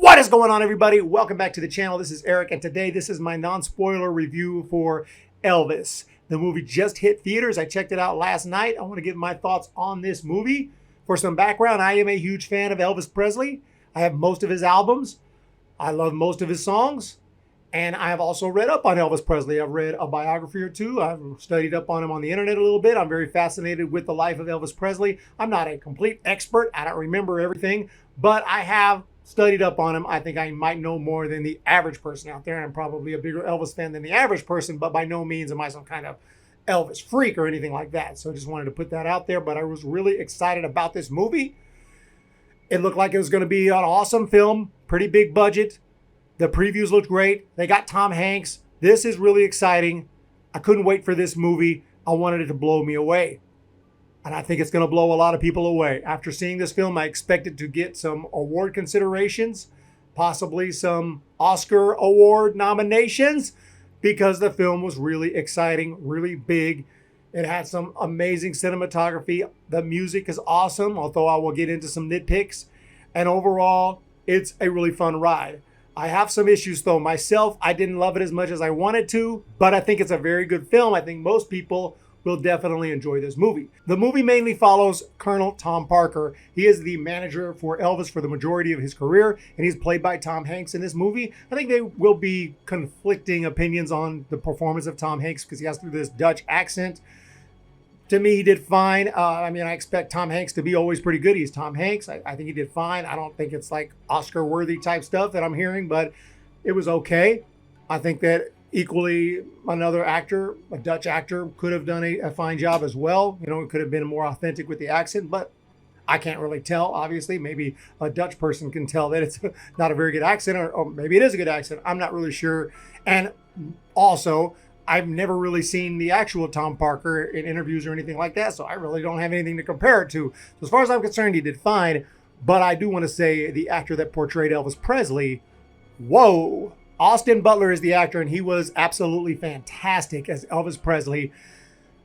What is going on, everybody? Welcome back to the channel. This is Eric, and today this is my non-spoiler review for Elvis. The movie just hit theaters. I checked it out last night. I want to give my thoughts on this movie. For some background, I am a huge fan of Elvis Presley. I have most of his albums. I love most of his songs. And I have also read up on Elvis Presley. I've read a biography or two. I've studied up on him on the internet a little bit. I'm very fascinated with the life of Elvis Presley. I'm not a complete expert. I don't remember everything, but I have studied up on him. I think I might know more than the average person out there. And I'm probably a bigger Elvis fan than the average person, but by no means am I some kind of Elvis freak or anything like that. So I just wanted to put that out there. But I was really excited about this movie. It looked like it was going to be an awesome film, pretty big budget. The previews looked great. They got Tom Hanks. This is really exciting. I couldn't wait for this movie. I wanted it to blow me away. And I think it's going to blow a lot of people away. After seeing this film, I expected to get some award considerations, possibly some Oscar award nominations, because the film was really exciting, really big. It had some amazing cinematography. The music is awesome, although I will get into some nitpicks. And overall, it's a really fun ride. I have some issues though myself. I didn't love it as much as I wanted to, but I think it's a very good film. I think most people will definitely enjoy this movie. The movie mainly follows Colonel Tom Parker. He is the manager for Elvis for the majority of his career, and he's played by Tom Hanks in this movie. I think there will be conflicting opinions on the performance of Tom Hanks because he has to do this Dutch accent. To me, he did fine. I expect Tom Hanks to be always pretty good. He's Tom Hanks. I think he did fine. I don't think it's like Oscar-worthy type stuff that I'm hearing, but it was okay. I think that equally another actor, a Dutch actor, could have done a fine job as well. You know, it could have been more authentic with the accent, but I can't really tell, obviously. Maybe a Dutch person can tell that it's not a very good accent, or maybe it is a good accent. I'm not really sure. And also, I've never really seen the actual Tom Parker in interviews or anything like that, so I really don't have anything to compare it to. So as far as I'm concerned, he did fine, but I do want to say the actor that portrayed Elvis Presley, whoa. Austin Butler is the actor, and he was absolutely fantastic as Elvis Presley.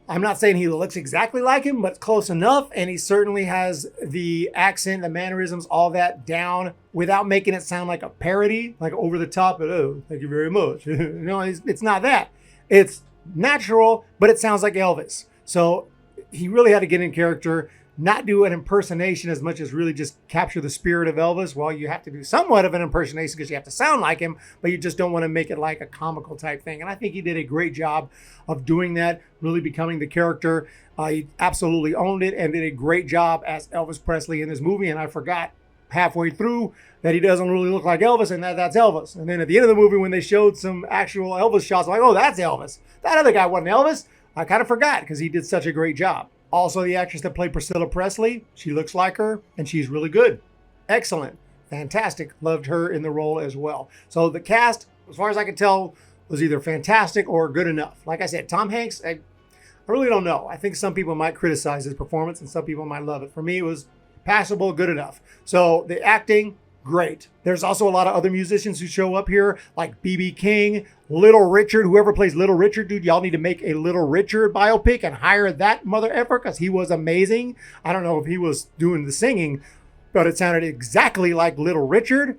I'm not saying he looks exactly like him, but close enough, and he certainly has the accent, the mannerisms, all that down without making it sound like a parody, like over the top, but oh, thank you very much. No, it's not that. It's natural, but it sounds like Elvis. So he really had to get in character, not do an impersonation as much as really just capture the spirit of Elvis. Well, you have to do somewhat of an impersonation because you have to sound like him, but you just don't want to make it like a comical type thing. And I think he did a great job of doing that, really becoming the character. He absolutely owned it and did a great job as Elvis Presley in this movie. And I forgot halfway through that he doesn't really look like Elvis, and that's Elvis. And then at the end of the movie, when they showed some actual Elvis shots, I'm like, oh, that's Elvis. That other guy wasn't Elvis. I kind of forgot because he did such a great job. Also, the actress that played Priscilla Presley, she looks like her, and she's really good. Excellent. Fantastic. Loved her in the role as well. So the cast, as far as I can tell, was either fantastic or good enough. Like I said, Tom Hanks, I really don't know. I think some people might criticize his performance, and some people might love it. For me, it was passable, good enough. So the acting, great. There's also a lot of other musicians who show up here, like B.B. King, Little Richard. Whoever plays Little Richard, dude, y'all need to make a Little Richard biopic and hire that mother effer because he was amazing. I don't know if he was doing the singing, but it sounded exactly like Little Richard.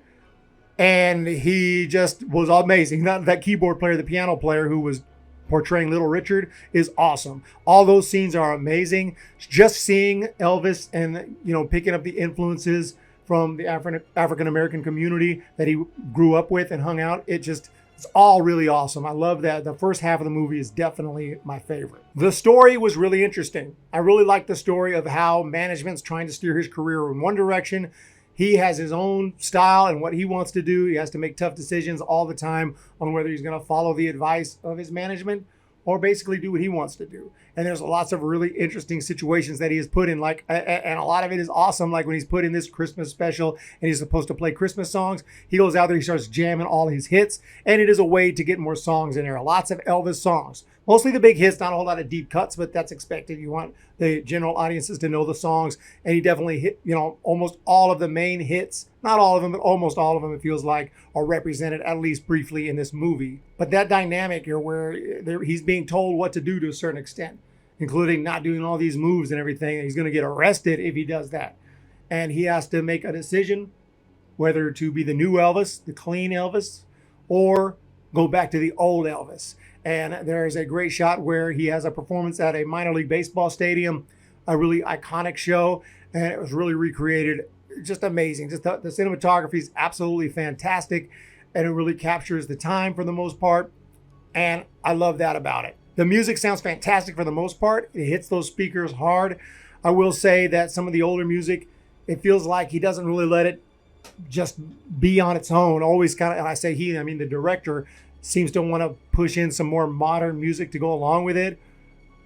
And he just was amazing. That keyboard player, the piano player who was portraying Little Richard is awesome. All those scenes are amazing. Just seeing Elvis and, picking up the influences from the African-American community that he grew up with and hung out, it's all really awesome. I love that. The first half of the movie is definitely my favorite. The story was really interesting. I really like the story of how management's trying to steer his career in one direction. He has his own style and what he wants to do. He has to make tough decisions all the time on whether he's going to follow the advice of his management or basically do what he wants to do. And there's lots of really interesting situations that he has put in, and a lot of it is awesome. Like when he's put in this Christmas special and he's supposed to play Christmas songs, he goes out there, he starts jamming all his hits, and it is a way to get more songs in there. Lots of Elvis songs. Mostly the big hits, not a whole lot of deep cuts, but that's expected. You want the general audiences to know the songs. And he definitely hit, almost all of the main hits. Not all of them, but almost all of them, it feels like, are represented at least briefly in this movie. But that dynamic here where he's being told what to do to a certain extent, including not doing all these moves and everything. He's going to get arrested if he does that. And he has to make a decision whether to be the new Elvis, the clean Elvis, or go back to the old Elvis. And there's a great shot where he has a performance at a minor league baseball stadium, a really iconic show, and it was really recreated. Just amazing. Just the cinematography is absolutely fantastic, and it really captures the time for the most part. And I love that about it. The music sounds fantastic for the most part. It hits those speakers hard. I will say that some of the older music, it feels like he doesn't really let it just be on its own. Always kind of, and I say he, I mean the director, seems to want to push in some more modern music to go along with it.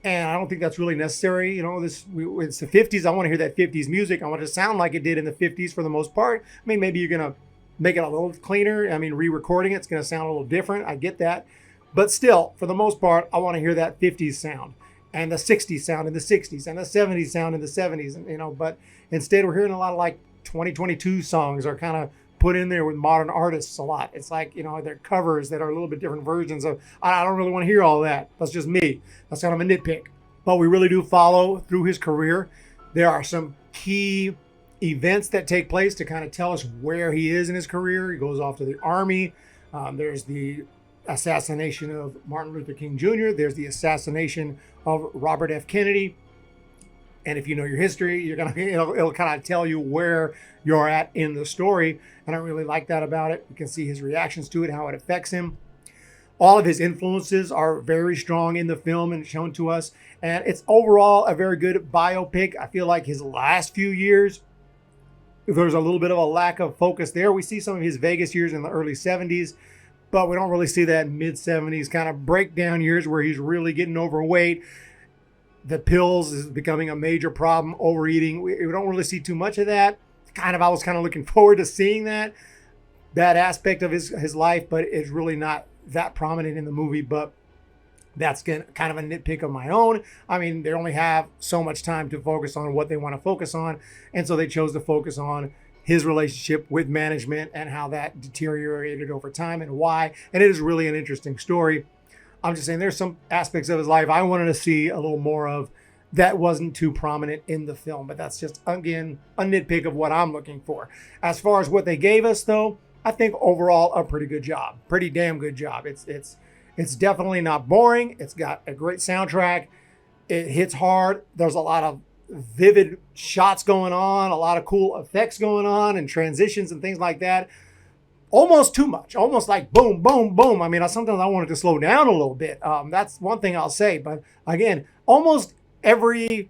And I don't think that's really necessary. You know, it's the 50s. I want to hear that 50s music. I want it to sound like it did in the 50s for the most part. I mean, maybe you're going to make it a little cleaner. I mean, re-recording it's going to sound a little different. I get that. But still, for the most part, I want to hear that 50s sound and the 60s sound in the 60s and the 70s sound in the 70s. And, you know, but instead we're hearing a lot of like 2022 songs are kind of put in there with modern artists a lot. It's like, you know, they're covers that are a little bit different versions of, I don't really want to hear all that. That's just me. That's kind of a nitpick. But we really do follow through his career. There are some key events that take place to kind of tell us where he is in his career. He goes off to the Army. There's the assassination of Martin Luther King Jr. There's the assassination of Robert F. Kennedy. And if you know your history, you're gonna it'll kind of tell you where you're at in the story. And I really like that about it. You can see his reactions to it, how it affects him. All of his influences are very strong in the film and shown to us. And it's overall a very good biopic. I feel like his last few years, there's a little bit of a lack of focus there. We see some of his Vegas years in the early 70s, but we don't really see that mid 70s kind of breakdown years where he's really getting overweight. The pills is becoming a major problem, overeating. We don't really see too much of that. I was kind of looking forward to seeing that aspect of his life, but it's really not that prominent in the movie. But that's kind of a nitpick of my own. I mean, they only have so much time to focus on what they want to focus on. And so they chose to focus on his relationship with management and how that deteriorated over time and why. And it is really an interesting story. I'm just saying there's some aspects of his life I wanted to see a little more of that wasn't too prominent in the film. But that's just, again, a nitpick of what I'm looking for. As far as what they gave us, though, I think overall a pretty good job. Pretty damn good job. It's definitely not boring. It's got a great soundtrack. It hits hard. There's a lot of vivid shots going on, a lot of cool effects going on and transitions and things like that. Almost too much, almost like boom, boom, boom. I mean, sometimes I want it to slow down a little bit. That's one thing I'll say. But again, almost every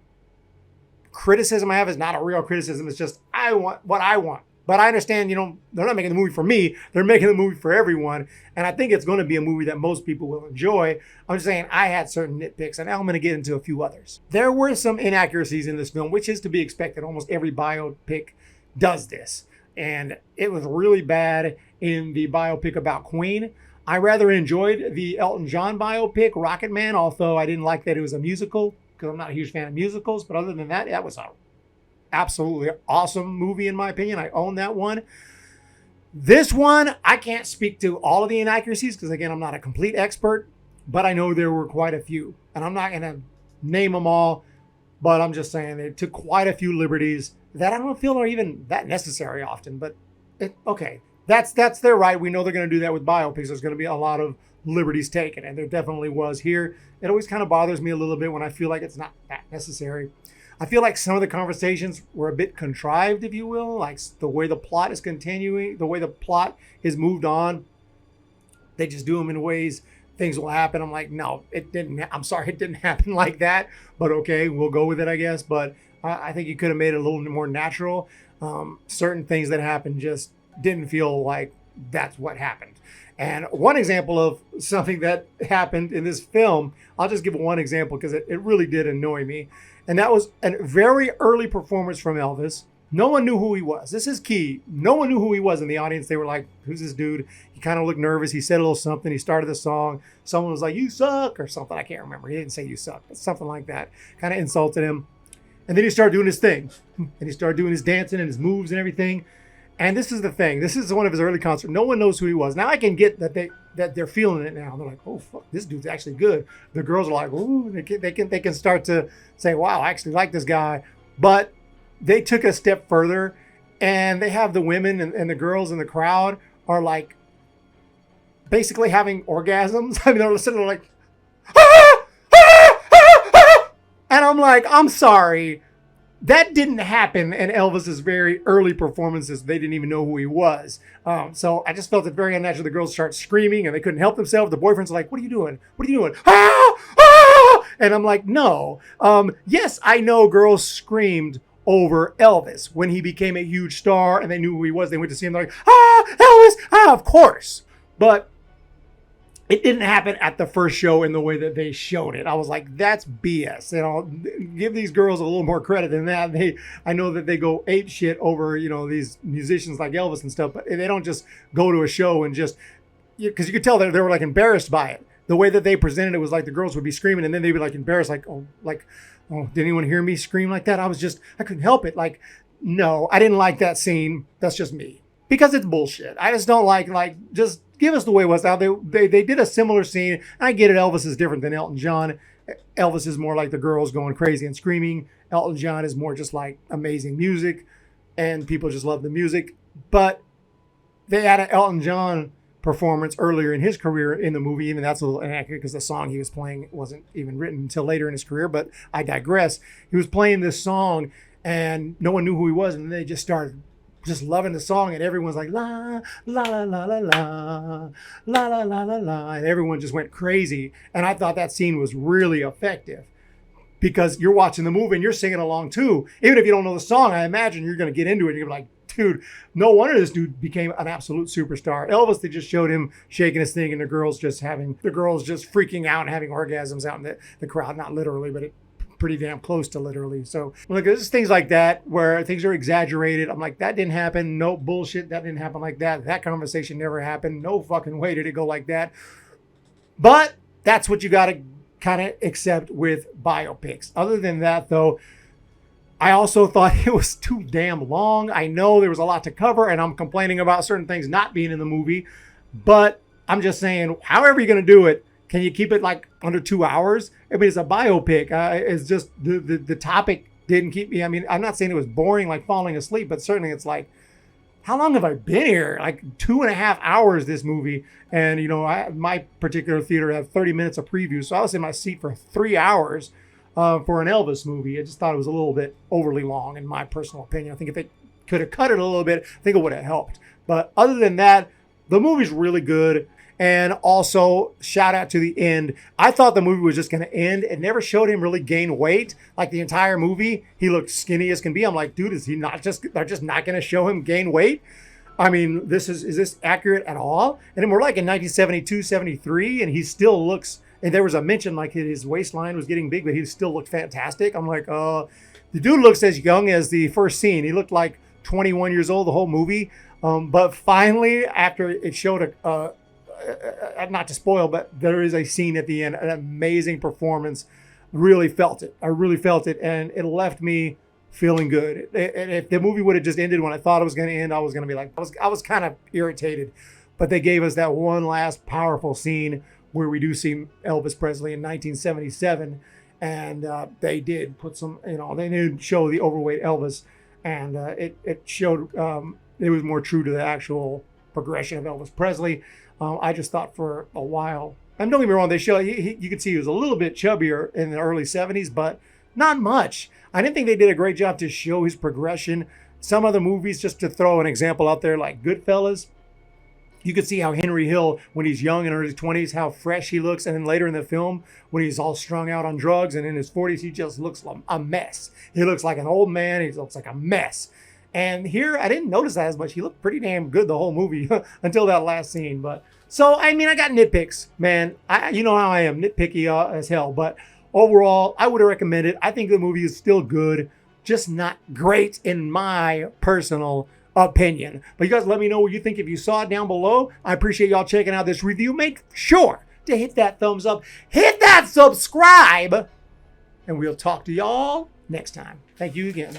criticism I have is not a real criticism. It's just, I want what I want. But I understand, you know, they're not making the movie for me. They're making the movie for everyone. And I think it's going to be a movie that most people will enjoy. I'm just saying I had certain nitpicks, and I'm going to get into a few others. There were some inaccuracies in this film, which is to be expected. Almost every biopic does this. And it was really bad in the biopic about Queen. I rather enjoyed the Elton John biopic, Rocket Man, although I didn't like that it was a musical, because I'm not a huge fan of musicals. But other than that, that was a absolutely awesome movie in my opinion. I own that one. This one, I can't speak to all of the inaccuracies because, again, I'm not a complete expert, but I know there were quite a few. And I'm not going to name them all, but I'm just saying they took quite a few liberties that I don't feel are even that necessary often. But okay, that's their right. We know they're going to do that with biopics. There's going to be a lot of liberties taken, and there definitely was here. It always kind of bothers me a little bit when I feel like it's not that necessary. I feel like some of the conversations were a bit contrived, if you will, like the way the plot is continuing, the way the plot is moved on. They just do them in ways things will happen. I'm like, no, it didn't. I'm sorry, it didn't happen like that. But okay, we'll go with it, I guess. But I think you could have made it a little more natural. Certain things that happened just didn't feel like that's what happened. And one example of something that happened in this film, I'll just give one example because it really did annoy me. And that was a very early performance from Elvis. No one knew who he was. This is key. No one knew who he was in the audience. They were like, who's this dude? He kind of looked nervous. He said a little something. He started the song. Someone was like, you suck, or something. I can't remember. He didn't say you suck, but something like that. Kind of insulted him. And then he started doing his thing. And he started doing his dancing and his moves and everything. And this is the thing. This is one of his early concerts. No one knows who he was. Now I can get that they're feeling it now. They're like, oh fuck, this dude's actually good. The girls are like, ooh, they can start to say, wow, I actually like this guy. But they took a step further and they have the women and the girls in the crowd are like basically having orgasms. I mean, they're sitting there like, ah, ah, ah, ah. And I'm like, I'm sorry. That didn't happen in Elvis's very early performances. They didn't even know who he was. So I just felt it very unnatural. The girls start screaming and they couldn't help themselves. The boyfriend's like, what are you doing? What are you doing? Ah! Ah! And I'm like, no. Yes, I know girls screamed over Elvis when he became a huge star and they knew who he was. They went to see him. They're like, ah, Elvis, ah, of course. But it didn't happen at the first show in the way that they showed it. I was like, that's BS. You know, give these girls a little more credit than that. I know that they go ape shit over, you know, these musicians like Elvis and stuff, but they don't just go to a show and just, because you could tell that they were like embarrassed by it. The way that they presented it was like the girls would be screaming and then they'd be like embarrassed, like, oh, did anyone hear me scream like that? I couldn't help it. Like, no, I didn't like that scene. That's just me. Because it's bullshit. I just don't like just give us the way it was. Now they did a similar scene. I get it. Elvis is different than Elton John. Elvis is more like the girls going crazy and screaming. Elton John is more just like amazing music, and people just love the music. But they had an Elton John performance earlier in his career in the movie. Even that's a little inaccurate because the song he was playing wasn't even written until later in his career. But I digress. He was playing this song, and no one knew who he was, and they just started just loving the song, and everyone's like la la la la la la la la la la la, and everyone just went crazy. And I thought that scene was really effective because you're watching the movie and you're singing along too. Even if you don't know the song, I imagine you're going to get into it. You're like, dude, no wonder this dude became an absolute superstar. Elvis, they just showed him shaking his thing, and the girls just freaking out and having orgasms out in the crowd. Not literally, but it pretty damn close to literally. So look, there's things like that where things are exaggerated. I'm like, that didn't happen. No bullshit. That didn't happen like that. That conversation never happened. No fucking way did it go like that. But that's what you got to kind of accept with biopics. Other than that, though, I also thought it was too damn long. I know there was a lot to cover, and I'm complaining about certain things not being in the movie, but I'm just saying, however you're going to do it, can you keep it like under 2 hours? I mean, it's a biopic. It's just the topic didn't keep me. I mean, I'm not saying it was boring, like falling asleep, but certainly it's like, how long have I been here? Like 2.5 hours, this movie. And, you know, my particular theater had 30 minutes of preview. So I was in my seat for 3 hours for an Elvis movie. I just thought it was a little bit overly long, in my personal opinion. I think if they could have cut it a little bit, I think it would have helped. But other than that, the movie's really good. And also, shout out to the end. I thought the movie was just going to end. It never showed him really gain weight. Like the entire movie, he looked skinny as can be. I'm like, dude, they're just not going to show him gain weight? I mean, is this accurate at all? And then we're like in 1972, 73, and he still looks, and there was a mention like his waistline was getting big, but he still looked fantastic. I'm like, the dude looks as young as the first scene. He looked like 21 years old the whole movie. But finally, after it showed not to spoil, but there is a scene at the end, an amazing performance. Really felt it. I really felt it, and it left me feeling good. If the movie would have just ended when I thought it was going to end, I was going to be like, I was kind of irritated. But they gave us that one last powerful scene where we do see Elvis Presley in 1977, and they did put some, they did show the overweight Elvis, and it showed it was more true to the actual progression of Elvis Presley. I just thought for a while, and don't get me wrong, they show you could see he was a little bit chubbier in the early 70s, but not much. I didn't think they did a great job to show his progression. Some other movies, just to throw an example out there, like Goodfellas, you could see how Henry Hill, when he's young in early 20s, how fresh he looks. And then later in the film, when he's all strung out on drugs and in his 40s, he just looks like a mess. He looks like an old man. He looks like a mess. And here, I didn't notice that as much. He looked pretty damn good the whole movie until that last scene. But so, I mean, I got nitpicks, man. You know how I am, nitpicky as hell. But overall, I would have recommended it. I think the movie is still good, just not great in my personal opinion. But you guys let me know what you think if you saw it down below. I appreciate y'all checking out this review. Make sure to hit that thumbs up, hit that subscribe, and we'll talk to y'all next time. Thank you again.